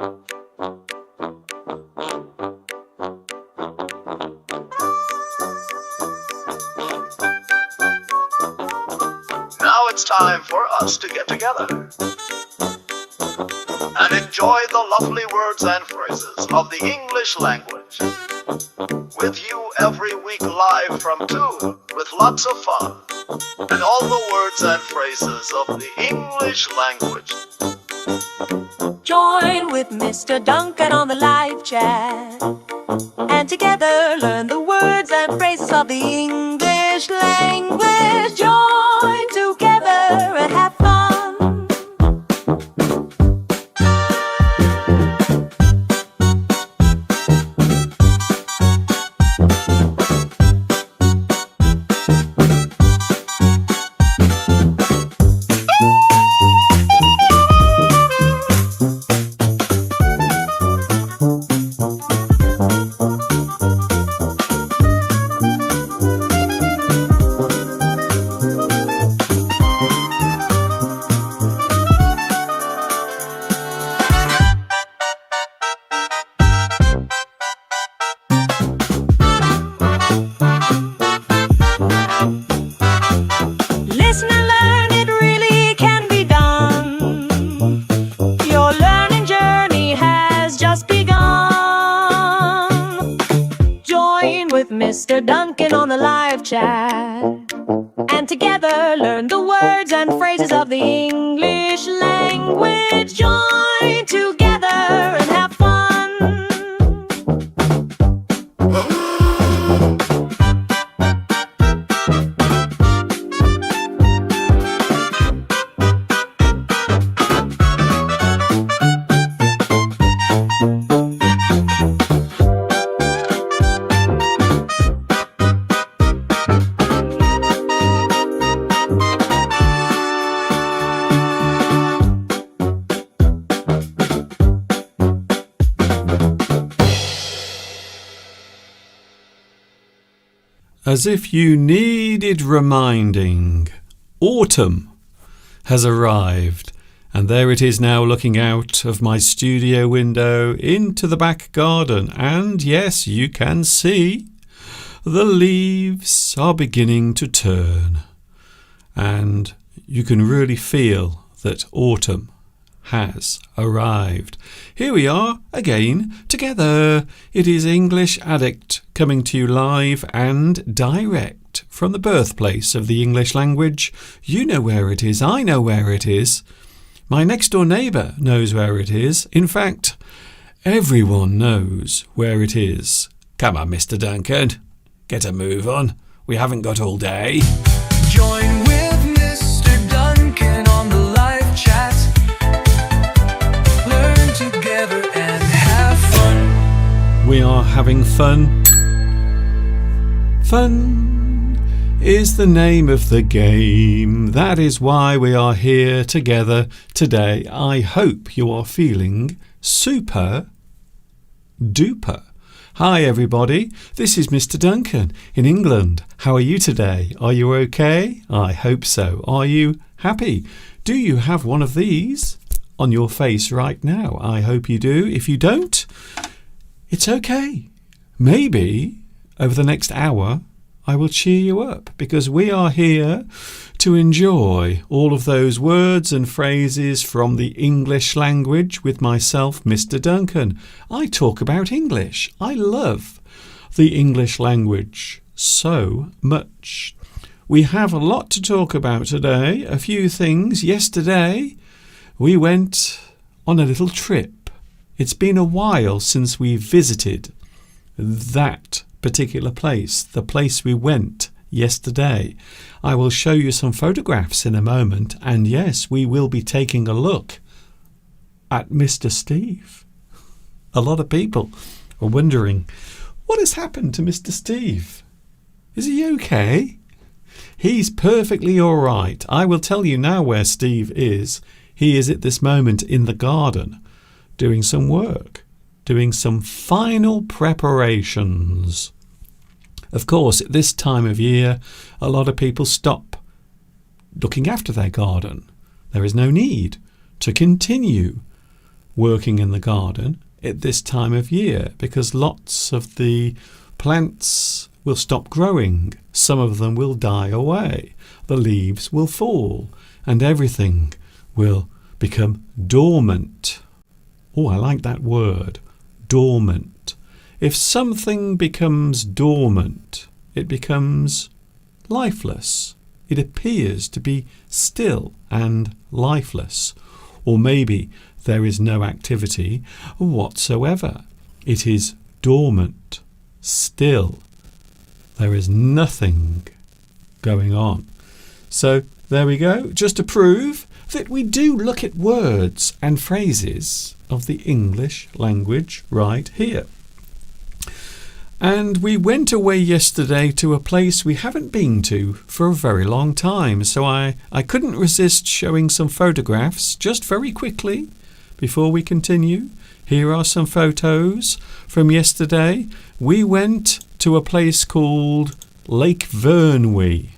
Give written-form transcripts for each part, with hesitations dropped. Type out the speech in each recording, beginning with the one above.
Now it's time for us to get together and enjoy the lovely words and phrases of the English language. With you every week live from 2 with lots of fun and all the words and phrases of the English language. Join with Mr. Duncan on the live chat and together learn the words and phrases of the English language. Join together and have fun. Mr. Duncan on the live chat and together learn the words and phrases of the English language. Join together and have fun. As if you needed reminding, autumn has arrived, and there it is now looking out of my studio window into the back garden, and yes, you can see the leaves are beginning to turn, and you can really feel that autumn has arrived. Here we are again together. It is English Addict coming to you live and direct from the birthplace of the English language. You know where it is. I know where it is. My next door neighbour knows where it is. In fact, everyone knows where it is. Come on, Mr. Duncan. Get a move on. We haven't got all day. Join with Mr. Duncan on the live chat. Learn together and have fun. We are having fun. Fun is the name of the game. That is why we are here together today. I hope you are feeling super duper. Hi everybody, this is Mr. Duncan in England. How are you today? Are you okay? I hope so. Are you happy? Do you have one of these on your face right now? I hope you do. If you don't, it's okay. Maybe over the next hour I will cheer you up, because we are here to enjoy all of those words and phrases from the English language with myself, Mr. Duncan. I talk about English. I love the English language so much. We have a lot to talk about today, a few things. Yesterday we went on a little trip. It's been a while since we visited that particular place, the place we went yesterday. I will show you some photographs in a moment, and yes, we will be taking a look at Mr. Steve. A lot of people are wondering, what has happened to Mr. Steve? Is he okay? He's perfectly all right. I will tell you now where Steve is. He is at this moment in the garden doing some work, doing some final preparations. Of course, at this time of year, a lot of people stop looking after their garden. There is no need to continue working in the garden at this time of year because lots of the plants will stop growing. Some of them will die away. The leaves will fall and everything will become dormant. Oh, I like that word, dormant. If something becomes dormant, it becomes lifeless. It appears to be still and lifeless. Or maybe there is no activity whatsoever. It is dormant, still. There is nothing going on. So there we go, just to prove that we do look at words and phrases of the English language right here. And we went away yesterday to a place we haven't been to for a very long time, so I couldn't resist showing some photographs just very quickly before we continue. Here are some photos from yesterday. We went to a place called Lake Vyrnwy.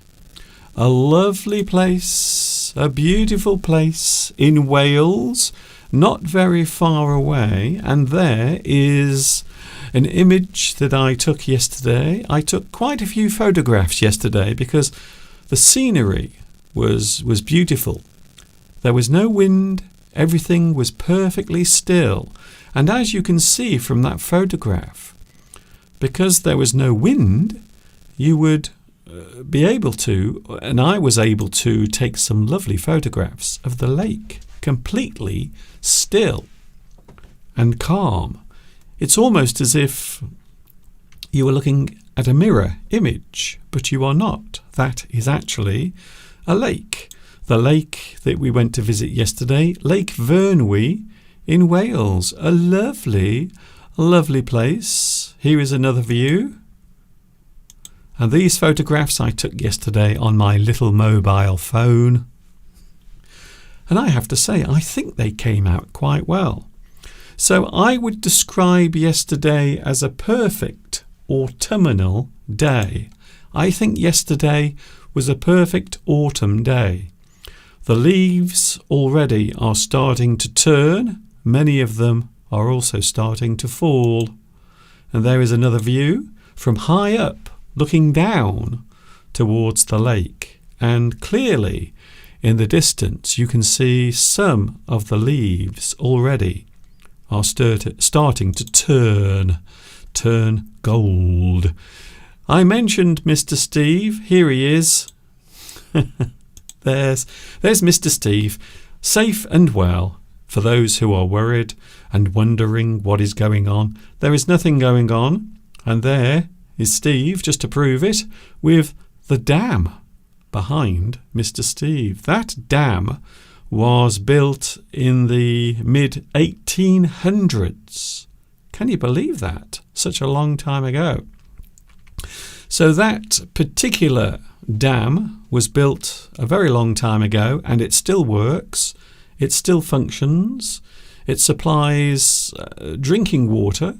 A lovely place, a beautiful place in Wales, not very far away, and there is an image that I took yesterday. I took quite a few photographs yesterday because the scenery was beautiful. There was no wind, everything was perfectly still. And as you can see from that photograph, because there was no wind, you would be able to, and I was able to, take some lovely photographs of the lake, completely still and calm. It's almost as if you were looking at a mirror image, but you are not. That is actually a lake. The lake that we went to visit yesterday, Lake Vyrnwy in Wales. A lovely, lovely place. Here is another view. And these photographs I took yesterday on my little mobile phone. And I have to say, I think they came out quite well. So I would describe yesterday as a perfect autumnal day. I think yesterday was a perfect autumn day. The leaves already are starting to turn. Many of them are also starting to fall. And there is another view from high up, looking down towards the lake. And clearly, in the distance, you can see some of the leaves already are starting to turn gold. I mentioned Mr. Steve. Here he is. There's Mr. Steve, safe and well. For those who are worried and wondering what is going on, there is nothing going on. And there is Steve, just to prove it, with the dam behind Mr. Steve. That dam was built in the mid-1800s. Can you believe that? Such a long time ago. So that particular dam was built a very long time ago, and it still works. It still functions. It supplies drinking water.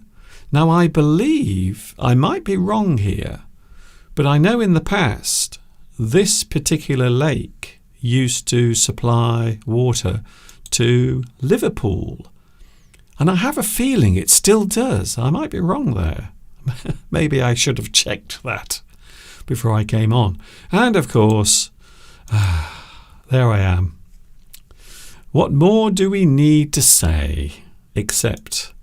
Now, I believe, I might be wrong here, but I know in the past this particular lake used to supply water to Liverpool. And I have a feeling it still does. I might be wrong there. Maybe I should have checked that before I came on. And of course, there I am. What more do we need to say? Except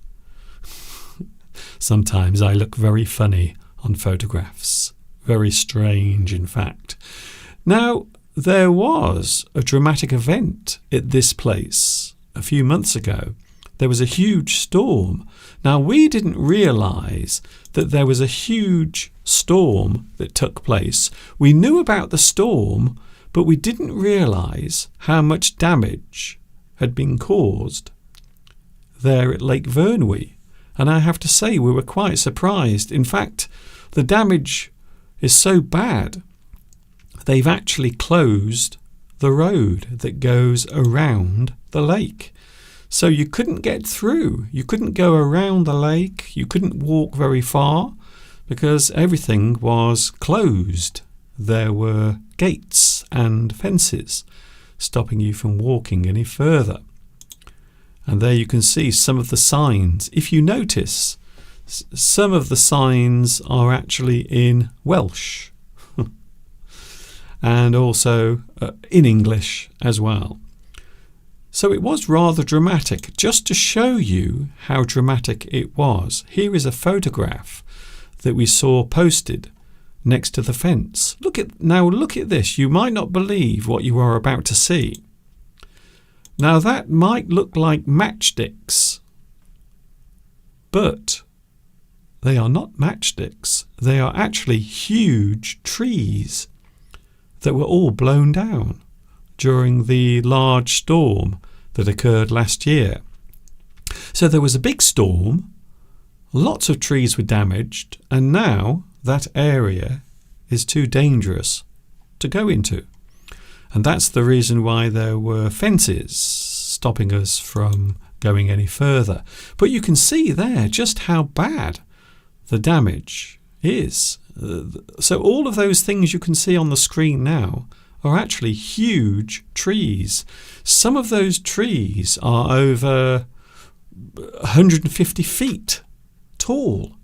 sometimes I look very funny on photographs. Very strange, in fact. Now, there was a dramatic event at this place a few months ago. There was a huge storm. Now, we didn't realise that there was a huge storm that took place. We knew about the storm, but we didn't realise how much damage had been caused there at Lake Vyrnwy. And I have to say, we were quite surprised. In fact, the damage is so bad, they've actually closed the road that goes around the lake. So you couldn't get through. You couldn't go around the lake. You couldn't walk very far because everything was closed. There were gates and fences stopping you from walking any further. And there you can see some of the signs. If you notice, some of the signs are actually in Welsh and also in English as well. So it was rather dramatic. Just to show you how dramatic it was, here is a photograph that we saw posted next to the fence. Look at this. You might not believe what you are about to see. Now that might look like matchsticks, but they are not matchsticks. They are actually huge trees that were all blown down during the large storm that occurred last year. So there was a big storm, lots of trees were damaged, and now that area is too dangerous to go into. And that's the reason why there were fences stopping us from going any further. But you can see there just how bad the damage is. So all of those things you can see on the screen now are actually huge trees. Some of those trees are over 150 feet tall.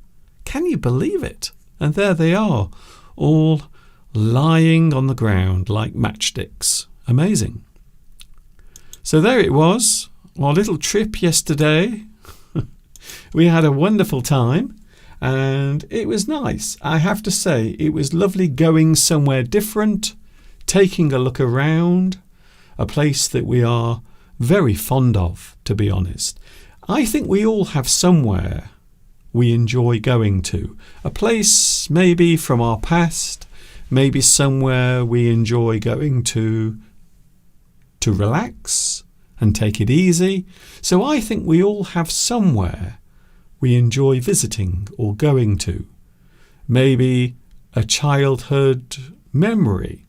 Can you believe it? And there they are, all lying on the ground like matchsticks. Amazing. So there it was, our little trip yesterday. We had a wonderful time and it was nice. I have to say, it was lovely going somewhere different, taking a look around, a place that we are very fond of, to be honest. I think we all have somewhere we enjoy going to, a place maybe from our past, maybe somewhere we enjoy going to relax and take it easy. So I think we all have somewhere we enjoy visiting or going to. Maybe a childhood memory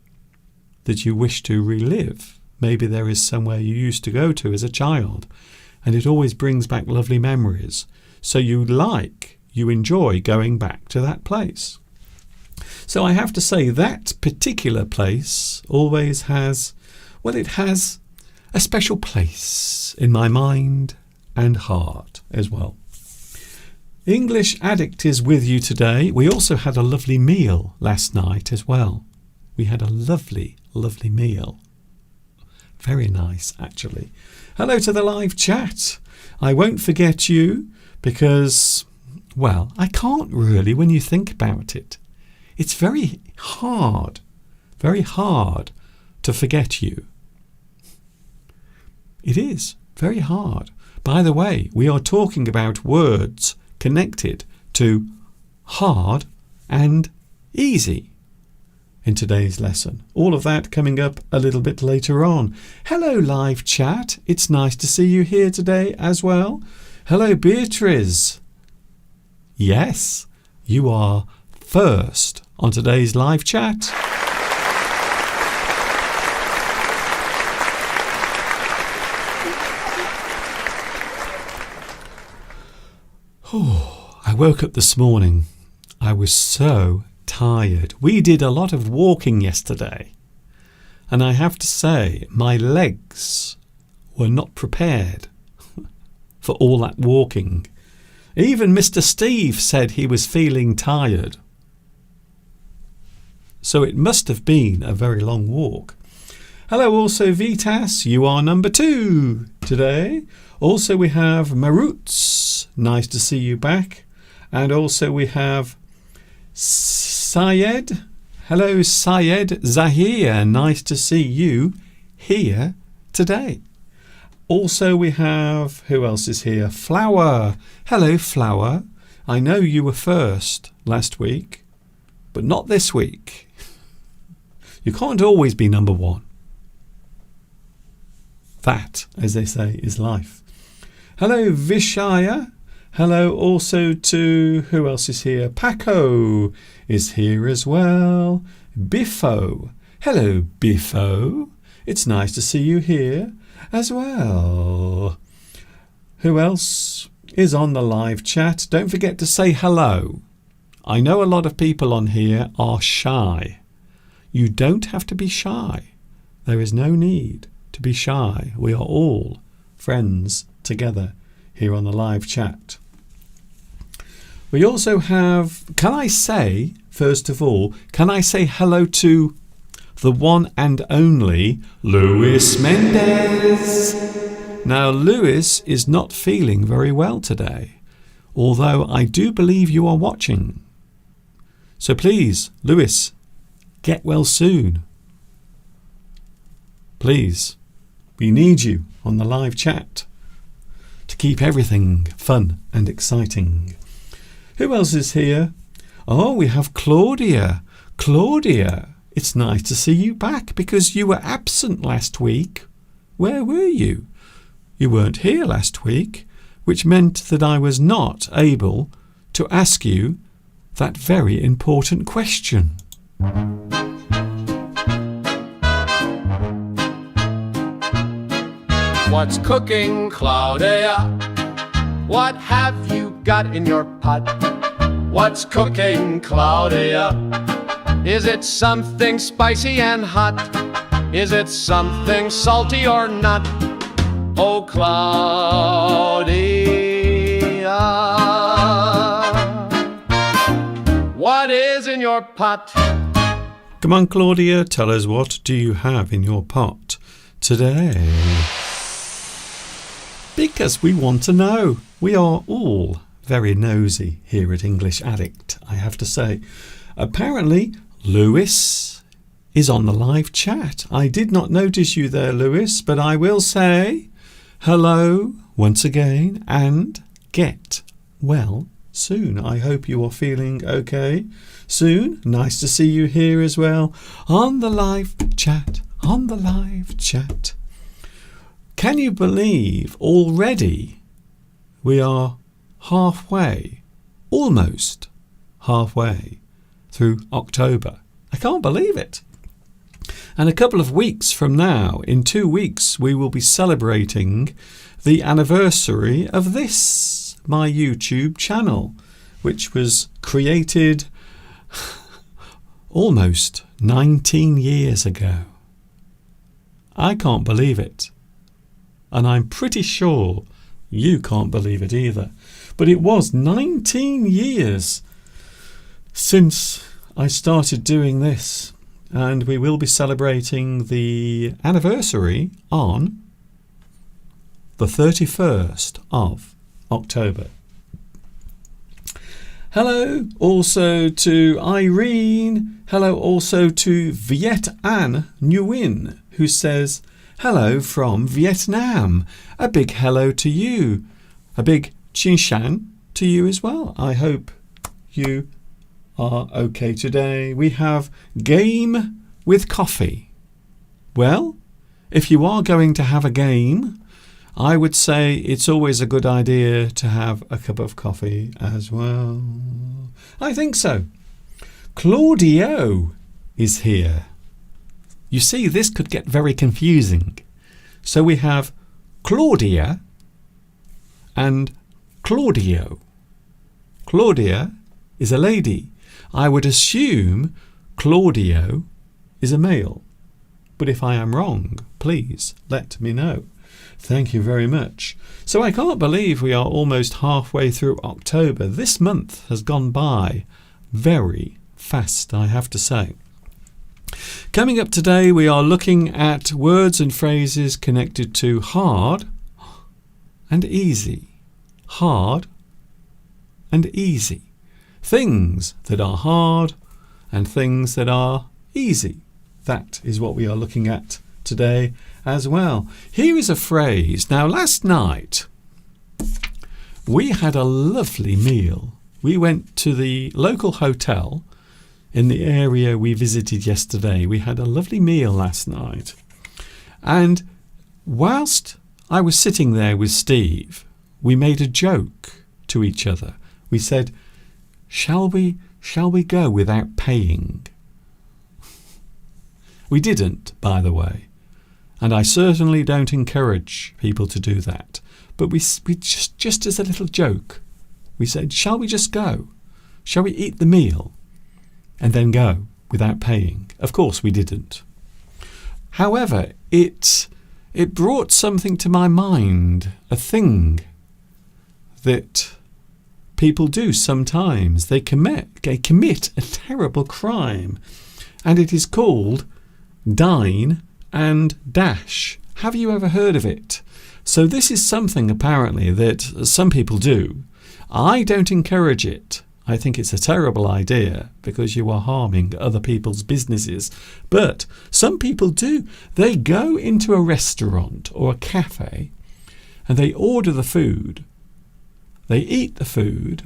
that you wish to relive. Maybe there is somewhere you used to go to as a child and it always brings back lovely memories. So you enjoy going back to that place. So I have to say that particular place always has, it has a special place in my mind and heart as well. English Addict is with you today. We also had a lovely meal last night as well. We had a lovely, lovely meal. Very nice, actually. Hello to the live chat. I won't forget you because, I can't really when you think about it. It's very hard to forget you. It is very hard. By the way, we are talking about words connected to hard and easy in today's lesson. All of that coming up a little bit later on. Hello, live chat. It's nice to see you here today as well. Hello, Beatrice. Yes, you are first on today's live chat. I woke up this morning. I was so tired. We did a lot of walking yesterday. And I have to say, my legs were not prepared for all that walking. Even Mr. Steve said he was feeling tired. So it must have been a very long walk. Hello also Vitas, you are number 2 today. Also we have Maruts, nice to see you back. And also we have Syed. Hello Syed Zahir, nice to see you here today. Also we have, who else is here? Flower. Hello Flower. I know you were first last week, but not this week. You can't always be number 1. That, as they say, is life. Hello Vishaya. Hello also to, who else is here? Paco is here as well. Biffo. Hello Biffo. It's nice to see you here as well. Who else is on the live chat? Don't forget to say hello. I know a lot of people on here are shy. You don't have to be shy. There is no need to be shy. We are all friends together here on the live chat. We also have, can I say hello to the one and only Luis Mendez? Now, Luis is not feeling very well today, although I do believe you are watching. So please, Luis, get well soon. Please, we need you on the live chat to keep everything fun and exciting. Who else is here? Oh, we have Claudia. Claudia, it's nice to see you back because you were absent last week. Where were you? You weren't here last week, which meant that I was not able to ask you that very important question. What's cooking, Claudia? What have you got in your pot? What's cooking, Claudia? Is it something spicy and hot? Is it something salty or not? Oh, Claudia, what is in your pot? Come on, Claudia, tell us, what do you have in your pot today? Because we want to know. We are all very nosy here at English Addict, I have to say. Apparently, Lewis is on the live chat. I did not notice you there, Lewis, but I will say hello once again and get well soon. I hope you are feeling okay soon. Nice to see you here as well on the live chat, Can you believe already we are almost halfway through October? I can't believe it. And a couple of weeks from now, in 2 weeks, we will be celebrating the anniversary of this, my YouTube channel, which was created almost 19 years ago. I can't believe it. And I'm pretty sure you can't believe it either. But it was 19 years since I started doing this. And we will be celebrating the anniversary on the 31st of October. Hello also to Irene. Hello also to Viet An Nguyen, who says, hello from Vietnam. A big hello to you. A big Chin Shan to you as well. I hope you are okay today. We have game with coffee. Well, if you are going to have a game, I would say it's always a good idea to have a cup of coffee as well. I think so. Claudio is here. You see, this could get very confusing. So we have Claudia and Claudio. Claudia is a lady. I would assume Claudio is a male. But if I am wrong, please let me know. Thank you very much. So I can't believe we are almost halfway through October. This month has gone by very fast, I have to say. Coming up today, we are looking at words and phrases connected to hard and easy. Hard and easy. Things that are hard and things that are easy. That is what we are looking at today as well. Here is a phrase. Now, last night we had a lovely meal. We went to the local hotel in the area we visited yesterday. We had a lovely meal last night. And whilst I was sitting there with Steve, we made a joke to each other. We said, Shall we go without paying? We didn't, by the way. And I certainly don't encourage people to do that. But we just as a little joke, we said, shall we just go? Shall we eat the meal and then go without paying? Of course we didn't. However, it it brought something to my mind, a thing that people do sometimes. They commit a terrible crime, and it is called dine and dash. Have you ever heard of it? So this is something apparently that some people do. I don't encourage it. I think it's a terrible idea because you are harming other people's businesses. But some people do. They go into a restaurant or a cafe and they order the food. They eat the food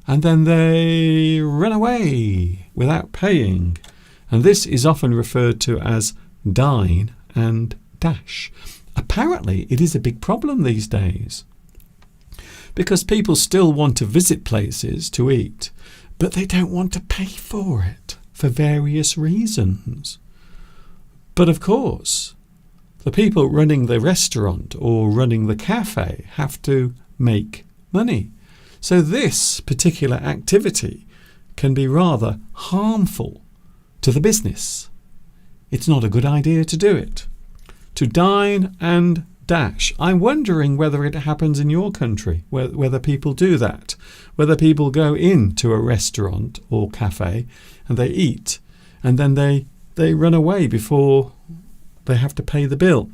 and then they run away without paying. And this is often referred to as dine and dash. Apparently, it is a big problem these days because people still want to visit places to eat, but they don't want to pay for it for various reasons. But of course, the people running the restaurant or running the cafe have to make money. So this particular activity can be rather harmful to the business. It's not a good idea to do it. To dine and dash. I'm wondering whether it happens in your country, whether people do that, whether people go into a restaurant or cafe and they eat and then they run away before they have to pay the bill.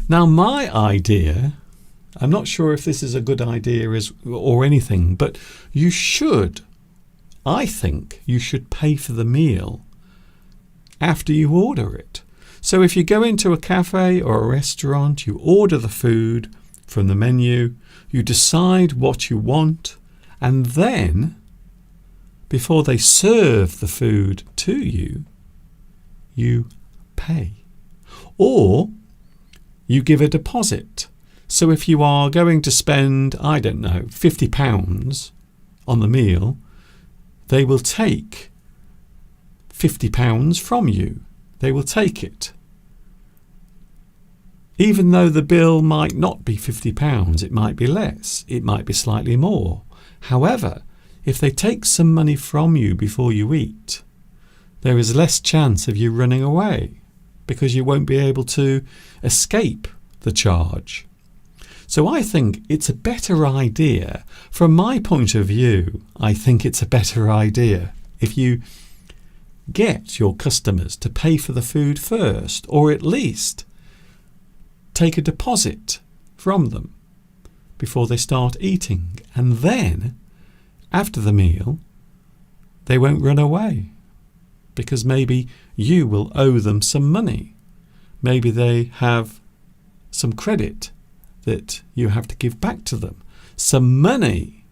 Now my idea, I'm not sure if this is a good idea or anything, but I think you should pay for the meal after you order it. So if you go into a cafe or a restaurant, you order the food from the menu, you decide what you want, and then, before they serve the food to you, you pay. Or you give a deposit. So if you are going to spend, I don't know, £50 on the meal, they will take £50 from you. They will take it. Even though the bill might not be £50, it might be less, it might be slightly more. However, if they take some money from you before you eat, there is less chance of you running away because you won't be able to escape the charge. So I think it's a better idea. From my point of view, I think it's a better idea if you get your customers to pay for the food first, or at least take a deposit from them before they start eating. And then, after the meal, they won't run away because maybe you will owe them some money. Maybe they have some credit that you have to give back to them, some money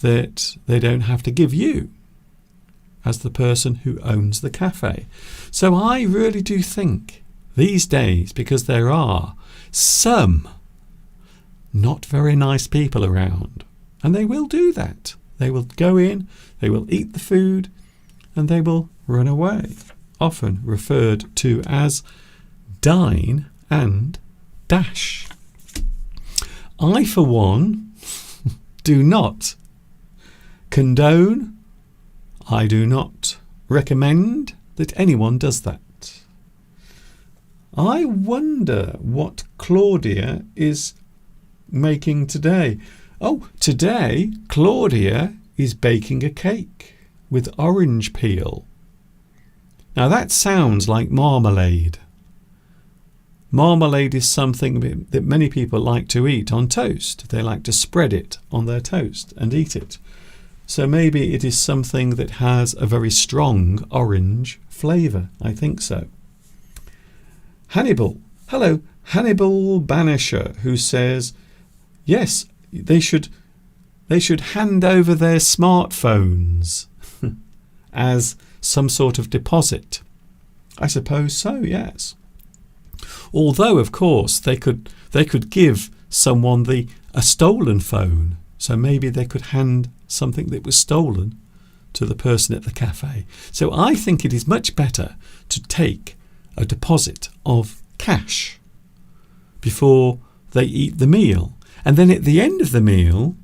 that they don't have to give you as the person who owns the cafe. So I really do think these days, because there are some not very nice people around, and they will do that. They will go in, they will eat the food, and they will run away, often referred to as dine and dash. I, for one, do not condone, I do not recommend that anyone does that. I wonder what Claudia is making today. Oh, today Claudia is baking a cake with orange peel. Now that sounds like marmalade. Marmalade is something that many people like to eat on toast. They like to spread it on their toast and eat it. So maybe it is something that has a very strong orange flavour. I think so. Hannibal. Hello, Hannibal Banisher, who says, yes, they should hand over their smartphones as some sort of deposit. I suppose so, yes. Although, of course, they could give someone a stolen phone. So maybe they could hand something that was stolen to the person at the cafe. So I think it is much better to take a deposit of cash before they eat the meal. And then at the end of the meal,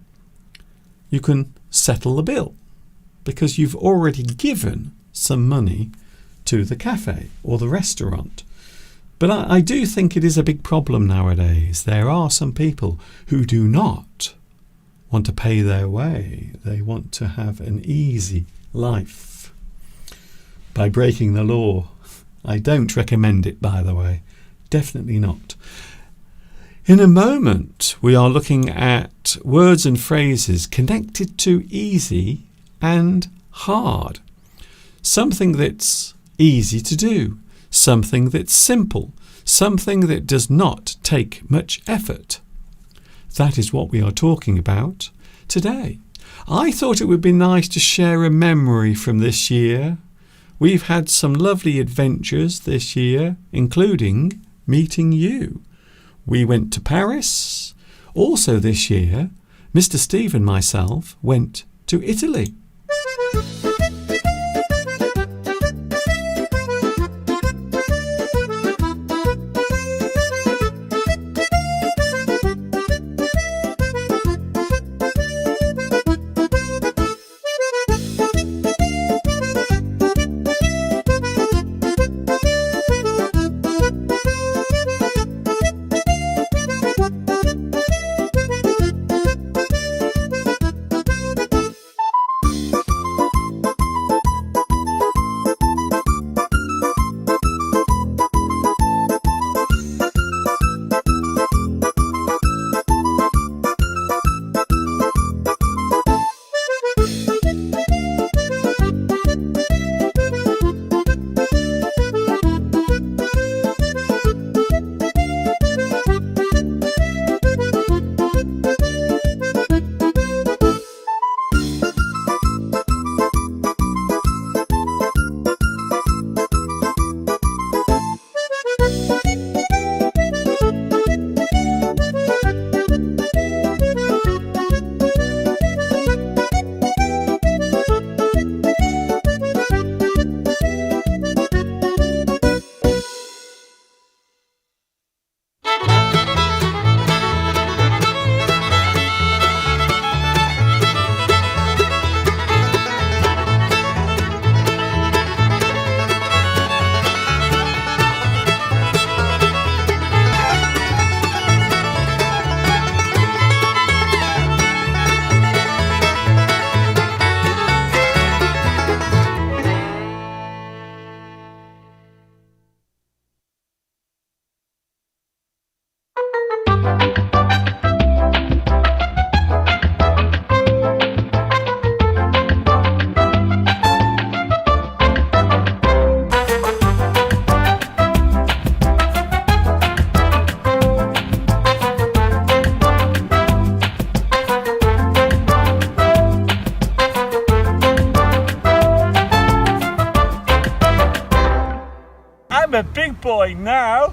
you can settle the bill because you've already given some money to the cafe or the restaurant. But I do think it is a big problem nowadays. There are some people who do not want to pay their way. They want to have an easy life by breaking the law. I don't recommend it, by the way. Definitely not. In a moment, we are looking at words and phrases connected to easy and hard. Something that's easy to do, something that's simple, something that does not take much effort. That is what we are talking about today. I thought it would be nice to share a memory from this year. We've had some lovely adventures this year, including meeting you. We went to Paris. Also this year, Mr. Steve and myself went to Italy. I'm a big boy now.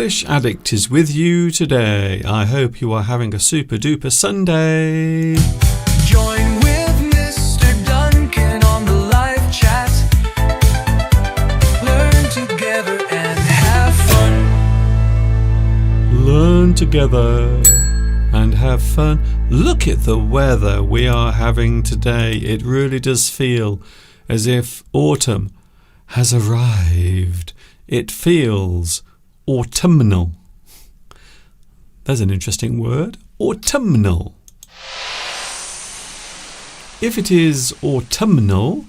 English Addict is with you today. I hope you are having a super duper Sunday. Join with Mr. Duncan on the live chat. Learn together and have fun. Learn together and have fun. Look at the weather we are having today. It really does feel as if autumn has arrived. It feels autumnal. There's an interesting word. Autumnal. If it is autumnal,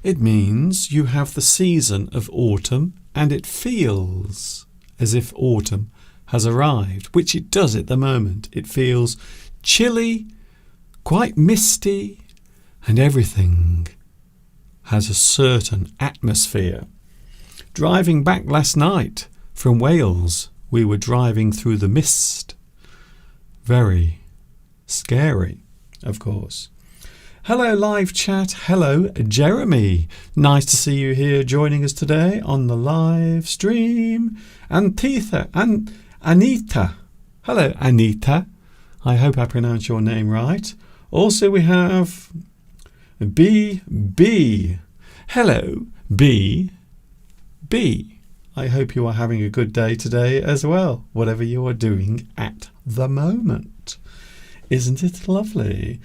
it means you have the season of autumn and it feels as if autumn has arrived, which it does at the moment. It feels chilly, quite misty, and everything has a certain atmosphere. driving back last night from Wales. We were driving through the mist. Very scary, of course. Hello, live chat. Hello, Jeremy. Nice to see you here joining us today on the live stream. Anita. Hello, Anita. I hope I pronounced your name right. Also, we have B. Hello, B. I hope you are having a good day today as well, whatever you are doing at the moment. Isn't it lovely?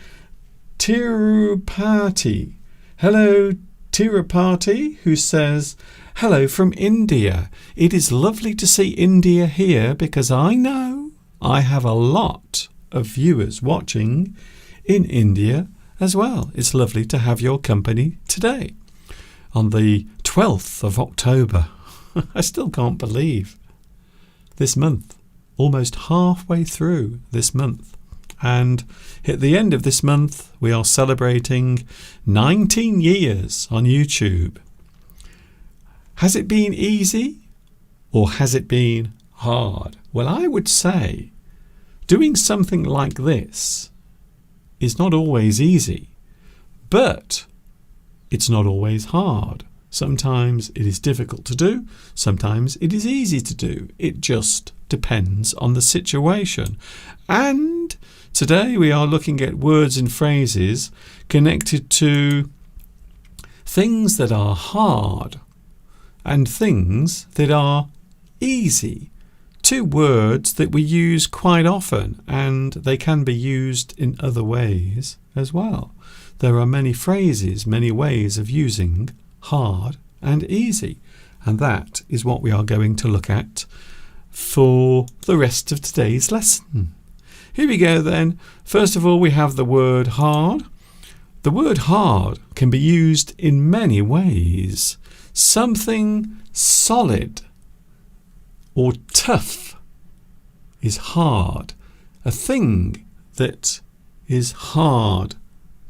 Tirupati. Hello, Tirupati, who says, hello from India. It is lovely to see India here because I know I have a lot of viewers watching in India as well. It's lovely to have your company today on the 12th of October. I still can't believe this month, almost halfway through this month. And at the end of this month, we are celebrating 19 years on YouTube. Has it been easy or has it been hard? Well, I would say doing something like this is not always easy, but it's not always hard. Sometimes it is difficult to do, sometimes it is easy to do. It just depends on the situation. And today we are looking at words and phrases connected to things that are hard and things that are easy. Two words that we use quite often, and they can be used in other ways as well. There are many phrases, many ways of using hard and easy, and that is what we are going to look at for the rest of today's lesson. Here we go then. First of all, we have the word hard. The word hard can be used in many ways. Something solid or tough is hard. A thing that is hard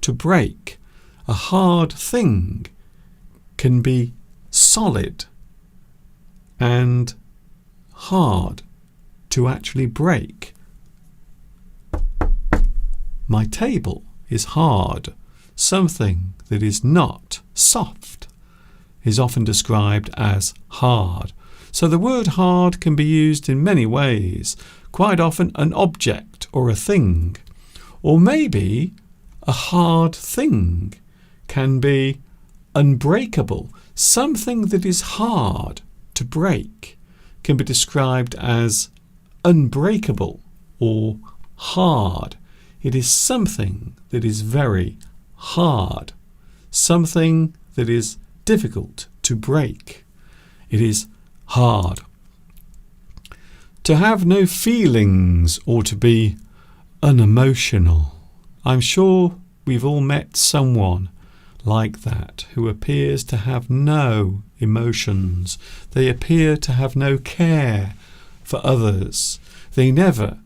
to break. A hard thing can be solid and hard to actually break. My table is hard. Something that is not soft is often described as hard. So the word hard can be used in many ways. Quite often an object or a thing. Or maybe a hard thing can be unbreakable. Something that is hard to break can be described as unbreakable or hard. It is something that is very hard. Something that is difficult to break. It is hard. To have no feelings or to be unemotional. I'm sure we've all met someone like that who appears to have no emotions. They appear to have no care for others. They never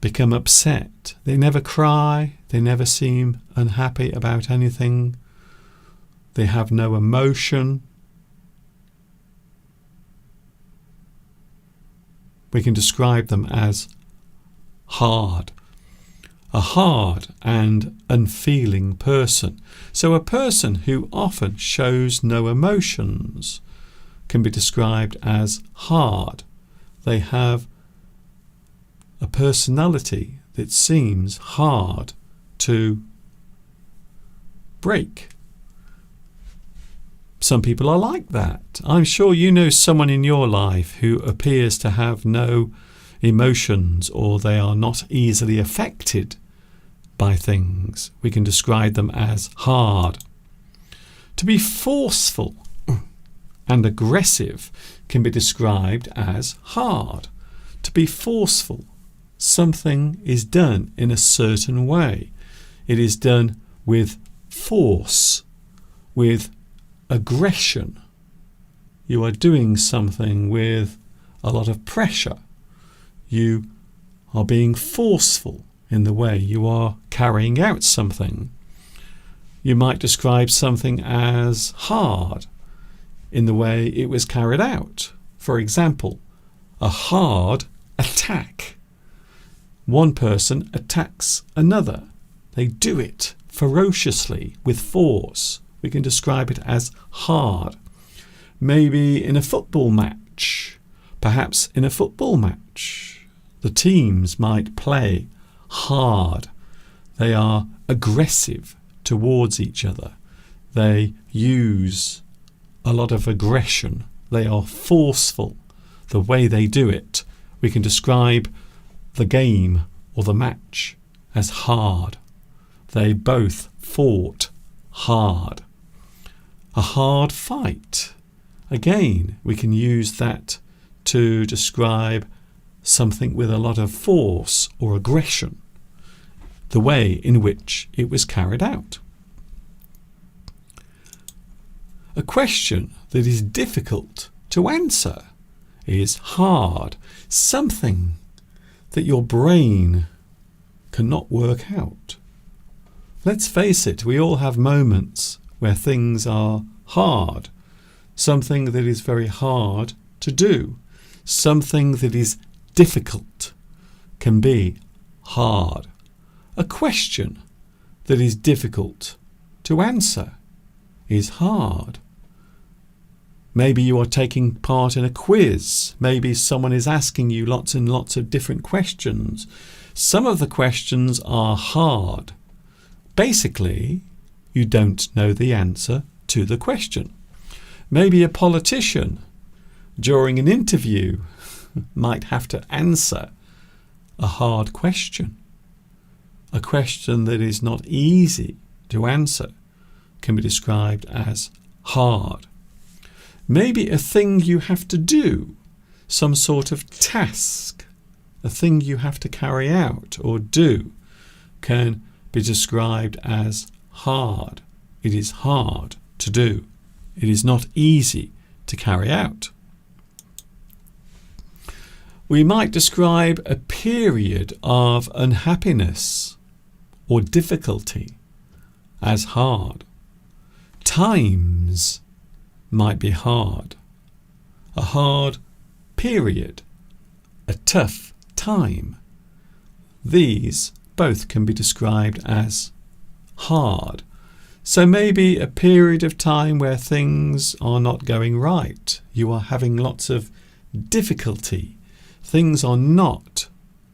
become upset. They never cry. They never seem unhappy about anything. They have no emotion. We can describe them as hard. A hard and unfeeling person. So a person who often shows no emotions can be described as hard. They have a personality that seems hard to break. Some people are like that. I'm sure you know someone in your life who appears to have no emotions, or they are not easily affected by things. We can describe them as hard. To be forceful and aggressive can be described as hard. To be forceful, something is done in a certain way. It is done with force, with aggression. You are doing something with a lot of pressure. You are being forceful in the way you are carrying out something. You might describe something as hard in the way it was carried out. For example, a hard attack. One person attacks another. They do it ferociously with force. We can describe it as hard. Maybe in a football match. Perhaps in a football match, the teams might play hard. They are aggressive towards each other. They use a lot of aggression. They are forceful. The way they do it, we can describe the game or the match as hard. They both fought hard. A hard fight. Again, we can use that to describe something with a lot of force or aggression. The way in which it was carried out. A question that is difficult to answer is hard. Something that your brain cannot work out. Let's face it, we all have moments where things are hard. Something that is very hard to do. Something that is difficult can be hard. A question that is difficult to answer is hard. Maybe you are taking part in a quiz. Maybe someone is asking you lots and lots of different questions. Some of the questions are hard. Basically, you don't know the answer to the question. Maybe a politician during an interview might have to answer a hard question. A question that is not easy to answer can be described as hard. Maybe a thing you have to do, some sort of task, a thing you have to carry out or do, can be described as hard. It is hard to do. It is not easy to carry out. We might describe a period of unhappiness or difficulty as hard. Times might be hard. A hard period, a tough time. These both can be described as hard. So maybe a period of time where things are not going right. You are having lots of difficulty. Things are not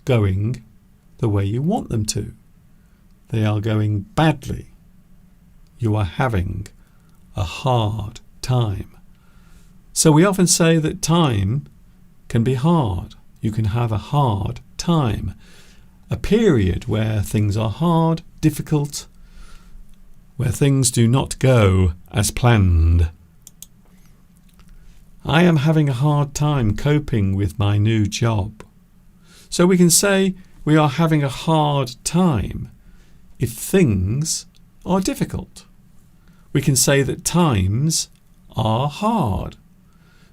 going the way you want them to. They are going badly. You are having a hard time. So we often say that time can be hard. You can have a hard time. A period where things are hard, difficult, where things do not go as planned. I am having a hard time coping with my new job. So we can say we are having a hard time if things are difficult. We can say that times are hard.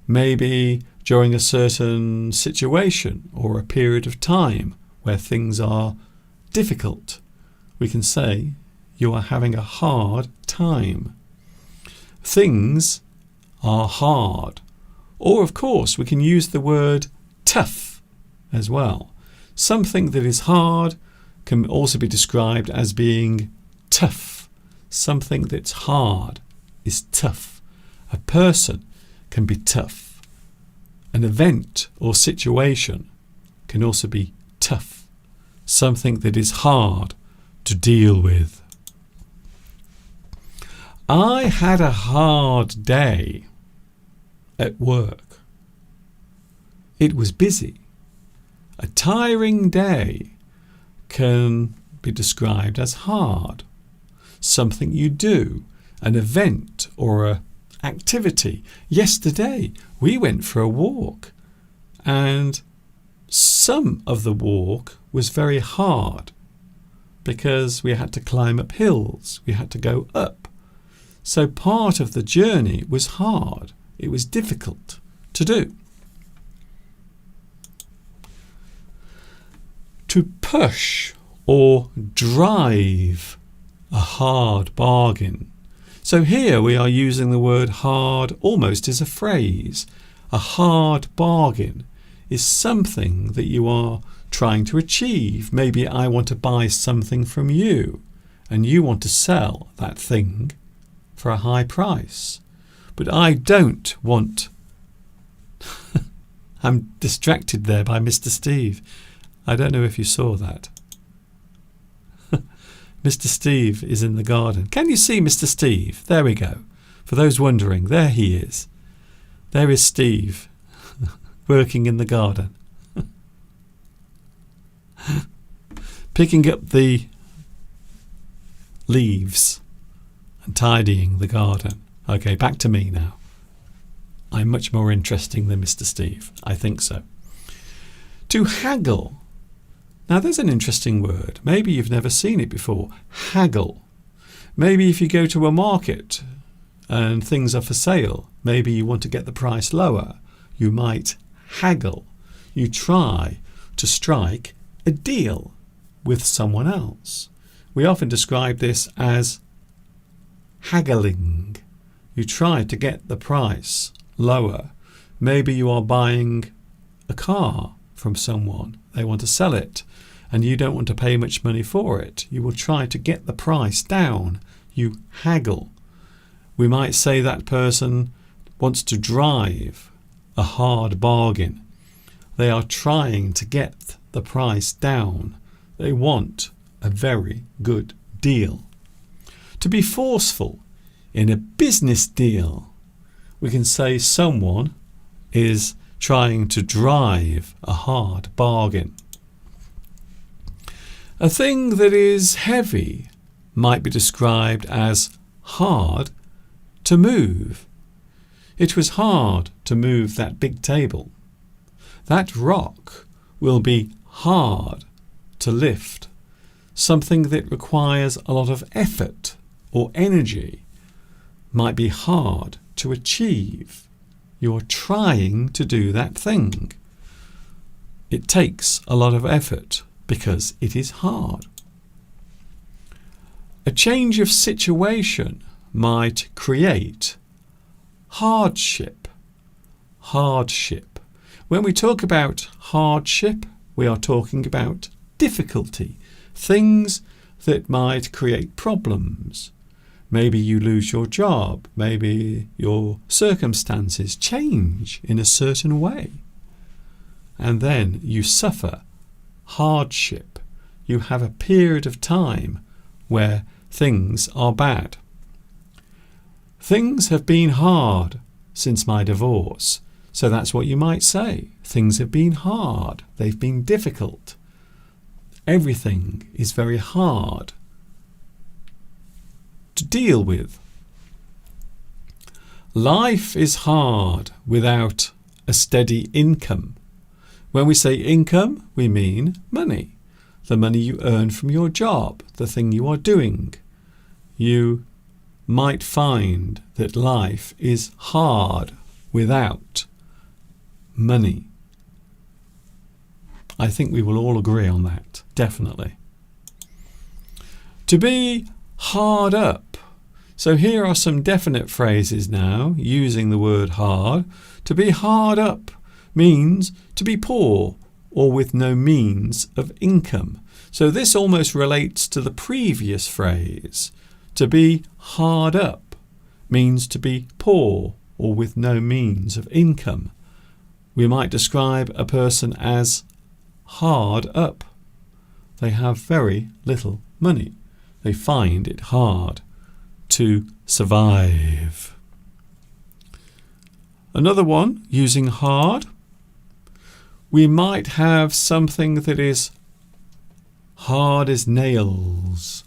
Maybe during a certain situation or a period of time where things are difficult, we can say you are having a hard time. Things are hard. Or, of course, we can use the word tough as well. Something that is hard can also be described as being tough. Something that's hard is tough. A person can be tough. An event or situation can also be tough. Something that is hard to deal with. I had a hard day at work. It was busy. A tiring day can be described as hard. Something you do, an event or an activity. Yesterday we went for a walk and some of the walk was very hard because we had to climb up hills. We had to go up. So part of the journey was hard. It was difficult to do. To push or drive a hard bargain. So here we are using the word hard almost as a phrase. A hard bargain is something that you are trying to achieve. Maybe I want to buy something from you and you want to sell that thing for a high price. But I don't want... I'm distracted there by Mr. Steve. I don't know if you saw that. Mr. Steve is in the garden. Can you see Mr. Steve? There we go. For those wondering, there he is. There is Steve working in the garden. Picking up the leaves and tidying the garden. Okay, back to me now. I'm much more interesting than Mr. Steve. I think so. To haggle. Now there's an interesting word. Maybe you've never seen it before. Haggle. Maybe if you go to a market and things are for sale, maybe you want to get the price lower, you might haggle. You try to strike a deal with someone else. We often describe this as haggling. You try to get the price lower. Maybe you are buying a car from someone. They want to sell it and you don't want to pay much money for it. You will try to get the price down. You haggle. We might say that person wants to drive a hard bargain. They are trying to get the price down. They want a very good deal. To be forceful in a business deal, we can say someone is trying to drive a hard bargain. A thing that is heavy might be described as hard to move. It was hard to move that big table. That rock will be hard to lift. Something that requires a lot of effort or energy might be hard to achieve. You're trying to do that thing. It takes a lot of effort because it is hard. A change of situation might create hardship. Hardship. When we talk about hardship, we are talking about difficulty, things that might create problems. Maybe you lose your job, maybe your circumstances change in a certain way, and then you suffer hardship. You have a period of time where things are bad. Things have been hard since my divorce, so that's what you might say. Things have been hard, they've been difficult. Everything is very hard to deal with. Life is hard without a steady income. When we say income, we mean money. The money you earn from your job, the thing you are doing. You might find that life is hard without money. I think we will all agree on that, definitely. To be hard up. So here are some definite phrases now using the word hard. To be hard up means to be poor or with no means of income. So this almost relates to the previous phrase. To be hard up means to be poor or with no means of income. We might describe a person as hard up. They have very little money. They find it hard to survive. Another one using hard. We might have something that is hard as nails.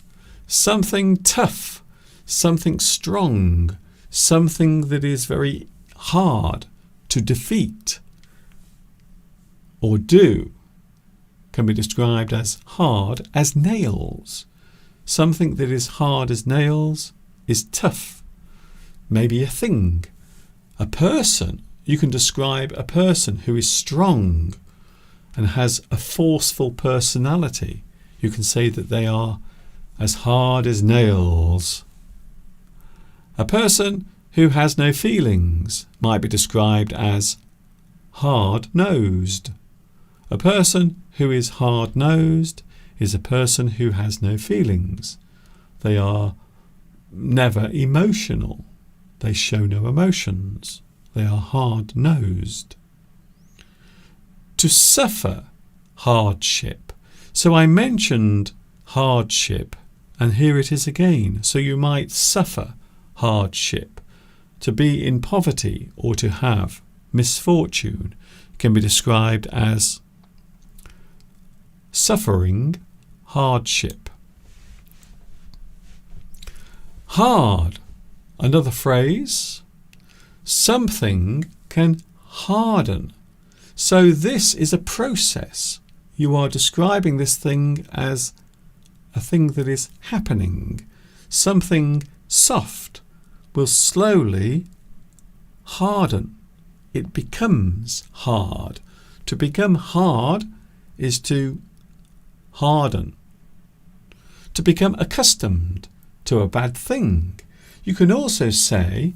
Something tough, something strong, something that is very hard to defeat or do can be described as hard as nails. Something that is hard as nails is tough. Maybe a thing, a person. You can describe a person who is strong and has a forceful personality. You can say that they are as hard as nails. A person who has no feelings might be described as hard-nosed. A person who is hard-nosed is a person who has no feelings. They are never emotional. They show no emotions. They are hard-nosed. To suffer hardship. So I mentioned hardship, and here it is again. So you might suffer hardship. To be in poverty or to have misfortune can be described as suffering hardship. Hard, another phrase. Something can harden. So this is a process. You are describing this thing as a thing that is happening. Something soft will slowly harden. It becomes hard. To become hard is to harden. To become accustomed to a bad thing. You can also say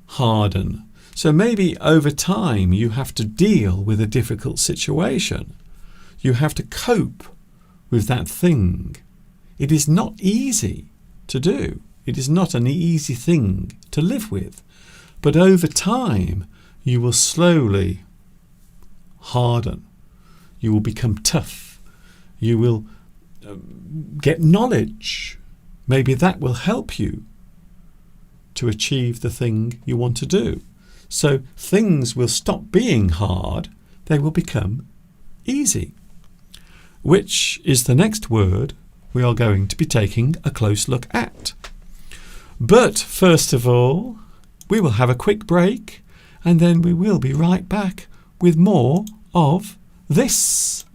harden. So maybe over time you have to deal with a difficult situation. You have to cope with that thing. It is not easy to do. It is not an easy thing to live with. But over time you will slowly harden. You will become tough. You will get knowledge. Maybe that will help you to achieve the thing you want to do. So things will stop being hard. They will become easy. Which is the next word we are going to be taking a close look at. But first of all, we will have a quick break and then we will be right back with more of this.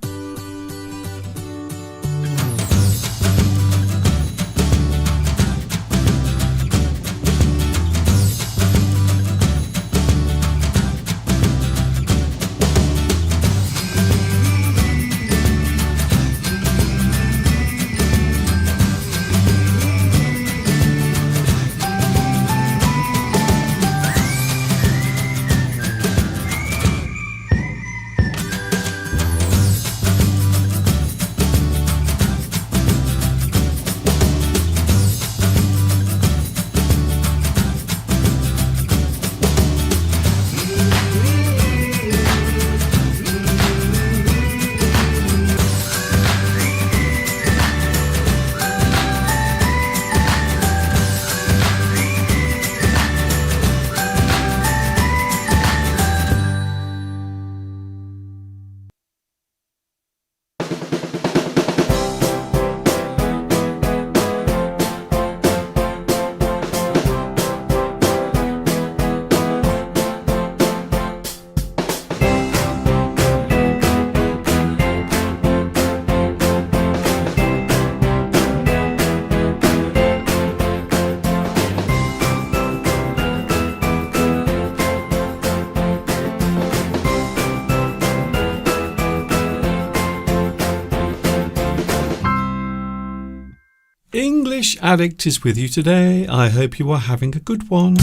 English Addict is with you today. I hope you are having a good one.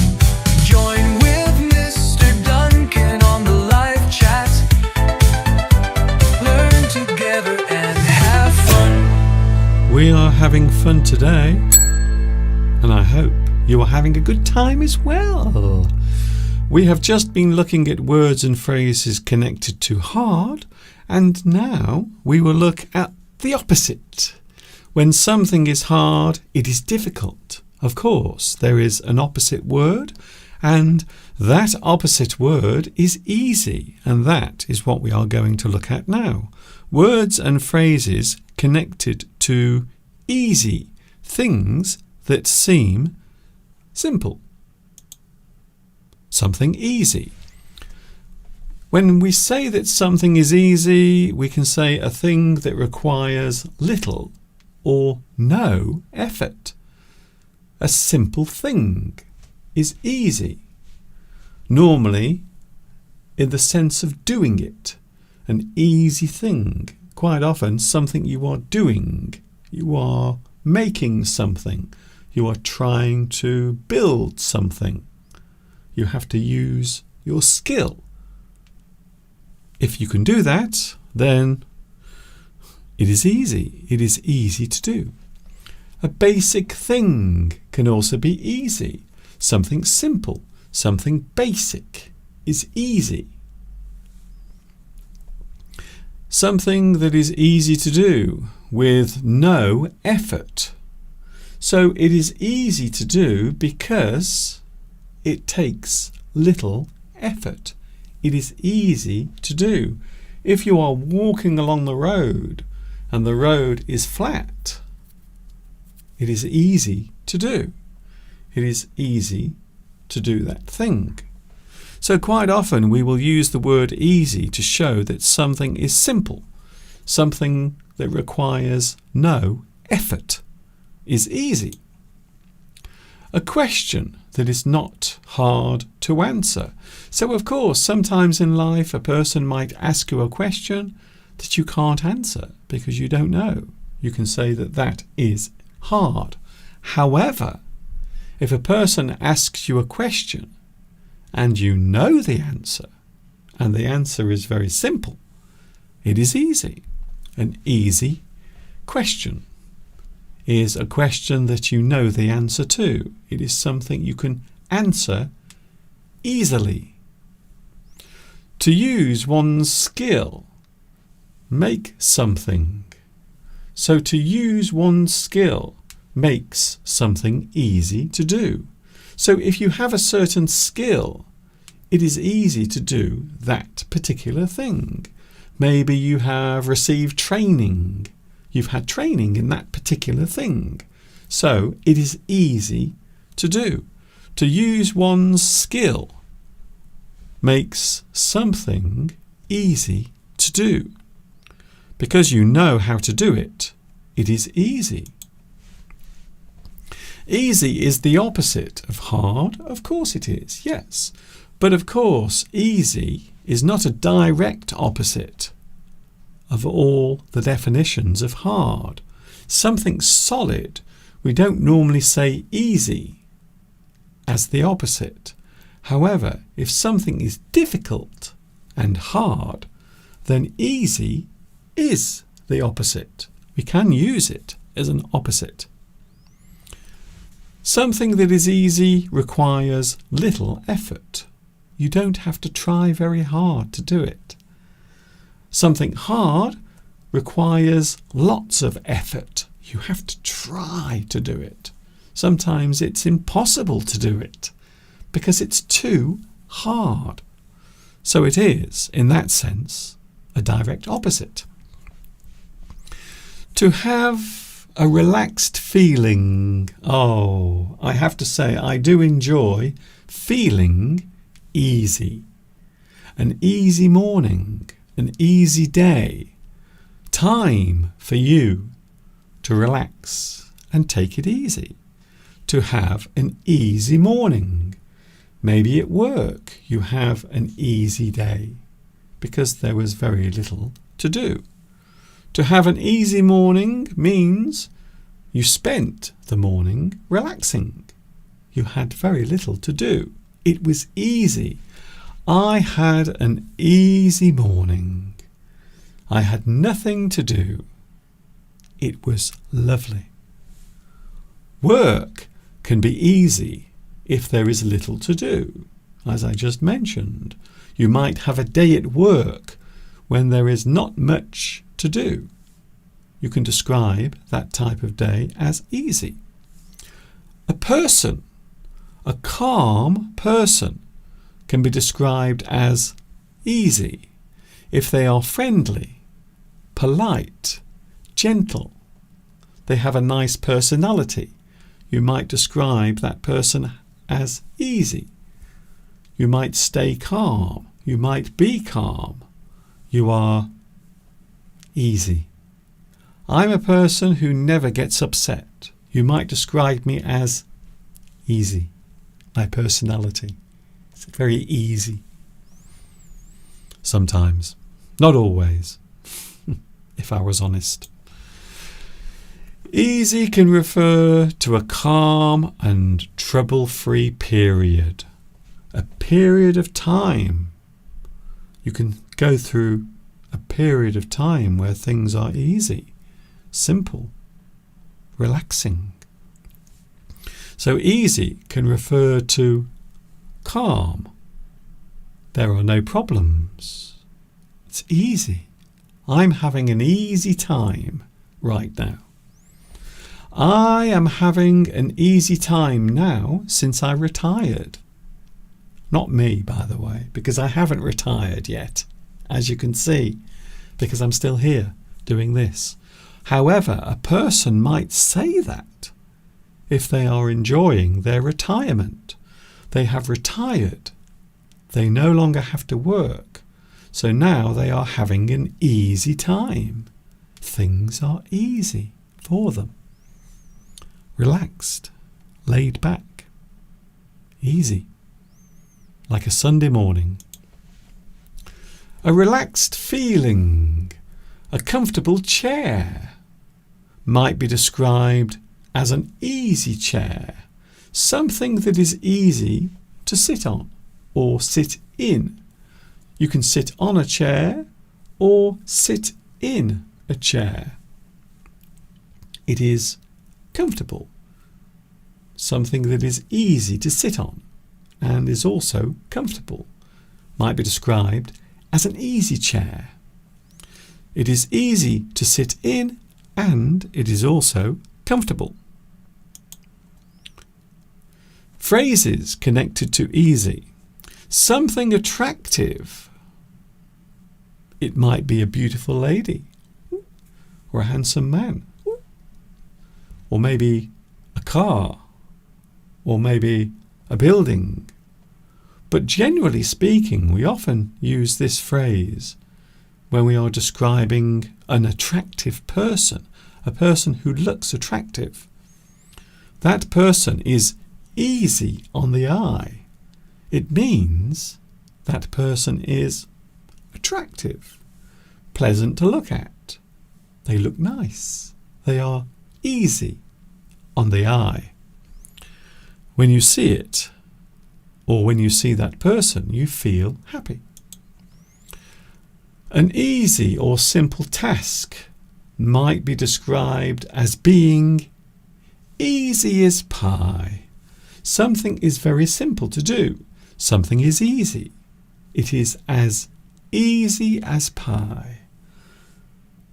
Join with Mr. Duncan on the live chat. Learn together and have fun. We are having fun today, and I hope you are having a good time as well. We have just been looking at words and phrases connected to hard, and now we will look at the opposite. When something is hard, it is difficult. Of course, there is an opposite word, and that opposite word is easy, and that is what we are going to look at now. Words and phrases connected to easy, things that seem simple. Something easy. When we say that something is easy, we can say a thing that requires little or no effort. A simple thing is easy. Normally, in the sense of doing it, an easy thing. Quite often, something you are doing. You are making something. You are trying to build something. You have to use your skill. If you can do that, then it is easy. It is easy to do. A basic thing can also be easy. Something simple, something basic is easy. Something that is easy to do with no effort. So it is easy to do because it takes little effort. It is easy to do. If you are walking along the road and the road is flat, it is easy to do. It is easy to do that thing. So quite often we will use the word easy to show that something is simple, something that requires no effort is easy. A question that is not hard to answer. So of course, sometimes in life a person might ask you a question that you can't answer because you don't know. You can say that that is hard. However, if a person asks you a question and you know the answer, and the answer is very simple, it is easy. An easy question is a question that you know the answer to. It is something you can answer easily. To use one's skill, make something. So to use one's skill makes something easy to do. So if you have a certain skill, it is easy to do that particular thing. Maybe you have received training. You've had training in that particular thing. So it is easy to do. To use one's skill makes something easy to do. Because you know how to do it, it is easy. Easy is the opposite of hard. Of course it is, yes. But of course, easy is not a direct opposite of all the definitions of hard. Something solid, we don't normally say easy as the opposite. However, if something is difficult and hard, then easy is the opposite. We can use it as an opposite. Something that is easy requires little effort. You don't have to try very hard to do it. Something hard requires lots of effort. You have to try to do it. Sometimes it's impossible to do it because it's too hard. So it is, in that sense, a direct opposite. To have a relaxed feeling. Oh, I have to say I do enjoy feeling easy. An easy morning, an easy day. Time for you to relax and take it easy. To have an easy morning. Maybe at work you have an easy day because there was very little to do. To have an easy morning means you spent the morning relaxing. You had very little to do. It was easy. I had an easy morning. I had nothing to do. It was lovely. Work can be easy if there is little to do. As I just mentioned, you might have a day at work when there is not much to do. You can describe that type of day as easy. A person, a calm person, can be described as easy if they are friendly, polite, gentle. They have a nice personality. You might describe that person as easy. You might stay calm. You might be calm. You are easy. I'm a person who never gets upset. You might describe me as easy. My personality. It's very easy. Sometimes. Not always. If I was honest. Easy can refer to a calm and trouble-free period. A period of time. You can go through a period of time where things are easy, simple, relaxing. So easy can refer to calm. There are no problems. It's easy. I'm having an easy time right now. I am having an easy time now since I retired. Not me, by the way, because I haven't retired yet, as you can see, because I'm still here doing this. However, a person might say that if they are enjoying their retirement. They have retired. They no longer have to work. So now they are having an easy time. Things are easy for them. Relaxed, laid back, easy, like a Sunday morning. A relaxed feeling, a comfortable chair, might be described as an easy chair, something that is easy to sit on or sit in. You can sit on a chair or sit in a chair. It is comfortable, something that is easy to sit on and is also comfortable, might be described as an easy chair. It is easy to sit in and it is also comfortable. Phrases connected to easy. Something attractive. It might be a beautiful lady or a handsome man, or maybe a car, or maybe a building. But generally speaking, we often use this phrase when we are describing an attractive person, a person who looks attractive. That person is easy on the eye. It means that person is attractive, pleasant to look at. They look nice. They are easy on the eye. When you see it, or when you see that person, you feel happy. An easy or simple task might be described as being easy as pie. Something is very simple to do. Something is easy. It is as easy as pie.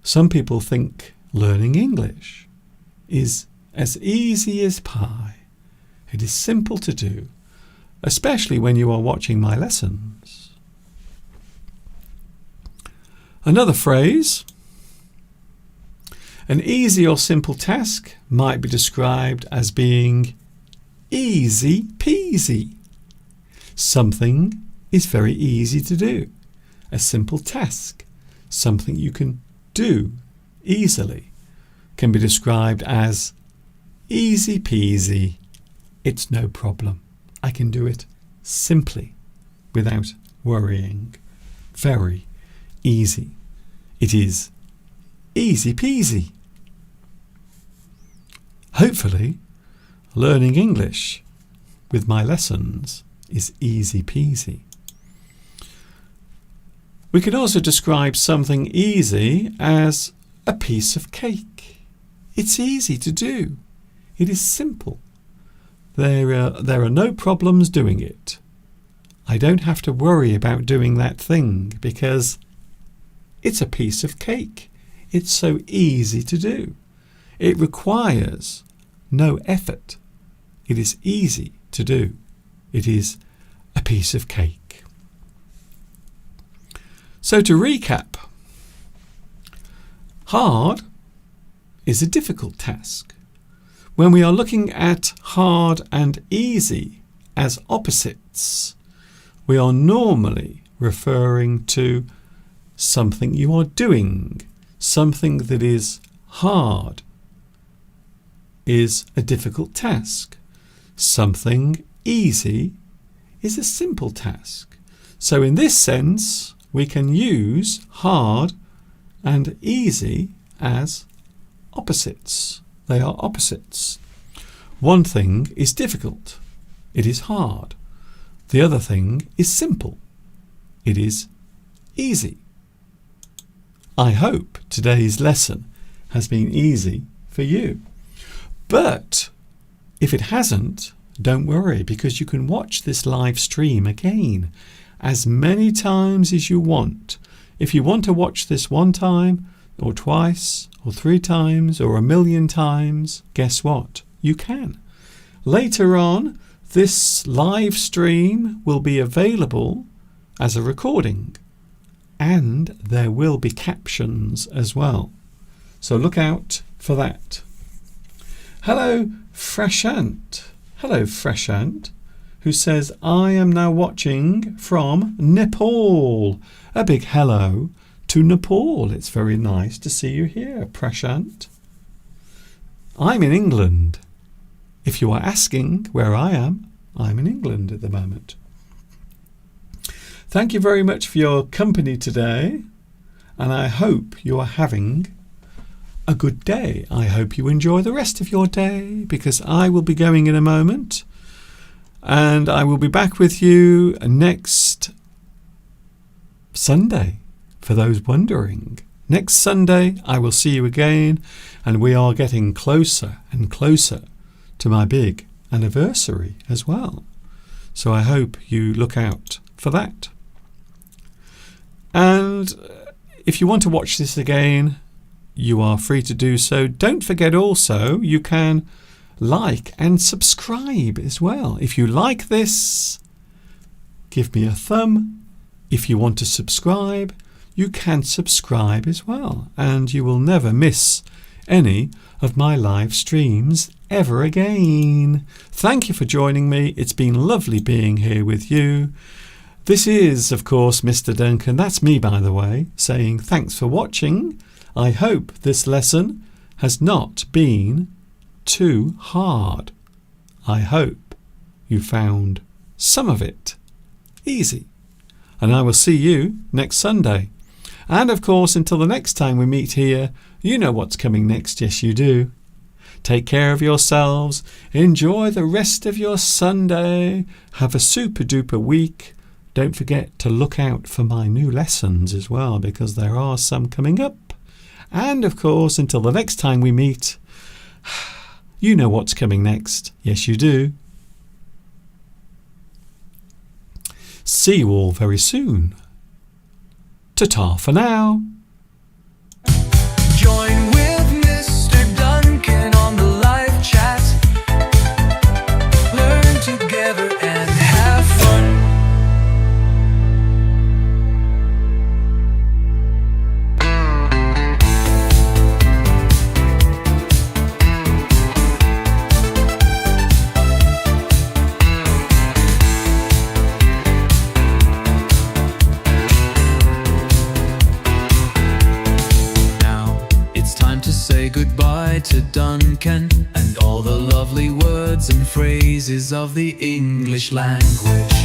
Some people think learning English is as easy as pie. It is simple to do, especially when you are watching my lessons. Another phrase. An easy or simple task might be described as being easy peasy. Something is very easy to do. A simple task, something you can do easily, can be described as easy peasy. It's no problem. I can do it simply, without worrying. Very easy. It is easy peasy. Hopefully, learning English with my lessons is easy peasy. We can also describe something easy as a piece of cake. It's easy to do. It is simple. There are no problems doing it. I don't have to worry about doing that thing because it's a piece of cake. It's so easy to do. It requires no effort. It is easy to do. It is a piece of cake. So to recap, hard is a difficult task. When we are looking at hard and easy as opposites, we are normally referring to something you are doing. Something that is hard is a difficult task. Something easy is a simple task. So in this sense, we can use hard and easy as opposites. They are opposites. One thing is difficult. It is hard. The other thing is simple. It is easy. I hope today's lesson has been easy for you. But if it hasn't, don't worry, because you can watch this live stream again as many times as you want. If you want to watch this one time or twice or 3 times or 1,000,000 times, guess what? You can. Later on, this live stream will be available as a recording, and there will be captions as well. So look out for that. Hello, Freshant. Hello, Freshant, who says, I am now watching from Nepal. A big hello to Nepal. It's very nice to see you here, Prashant. I'm in England. If you are asking where I am, I'm in England at the moment. Thank you very much for your company today, and I hope you are having a good day. I hope you enjoy the rest of your day, because I will be going in a moment, and I will be back with you next Sunday, for those wondering. Next Sunday I will see you again, and we are getting closer and closer to my big anniversary as well. So I hope you look out for that. And if you want to watch this again, you are free to do so. Don't forget also, you can like and subscribe as well. If you like this, give me a thumb. If you want to subscribe, you can subscribe as well, and you will never miss any of my live streams ever again. Thank you for joining me. It's been lovely being here with you. This is, of course, Mr. Duncan. That's me, by the way, saying thanks for watching. I hope this lesson has not been too hard. I hope you found some of it easy. And I will see you next Sunday. And of course, until the next time we meet here, you know what's coming next. Yes, you do. Take care of yourselves. Enjoy the rest of your Sunday. Have a super duper week. Don't forget to look out for my new lessons as well, because there are some coming up. And of course, until the next time we meet, you know what's coming next. Yes, you do. See you all very soon. Ta-ta for now. Join with Mr. Duncan on the live chat. Learn together and have fun. Say goodbye to Duncan and all the lovely words and phrases of the English language.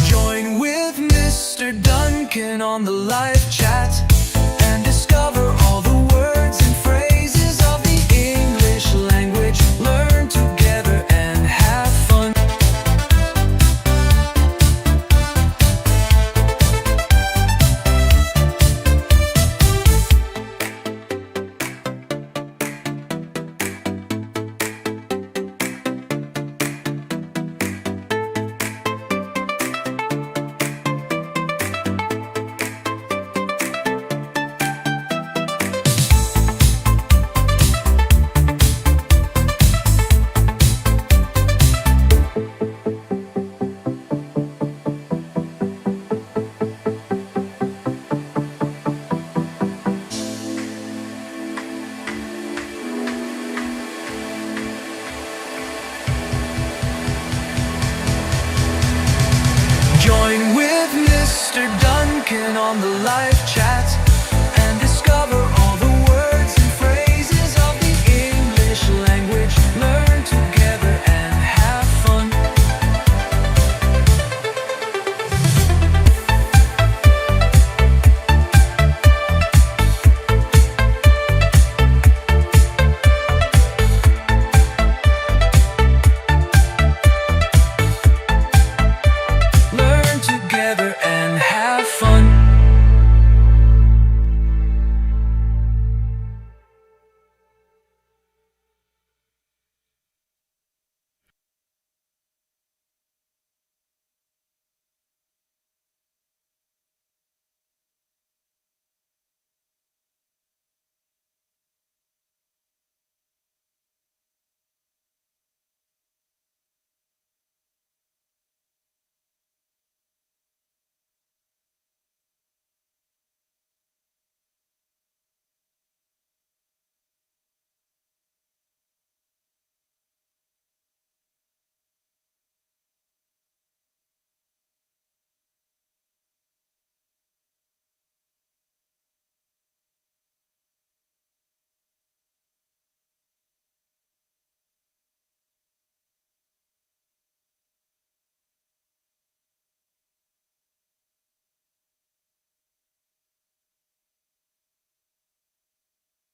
Join with Mr. Duncan on the live chat and discover all the words and phrases of the English language. Learn together and have fun. Join with Mr. Duncan on the live chat.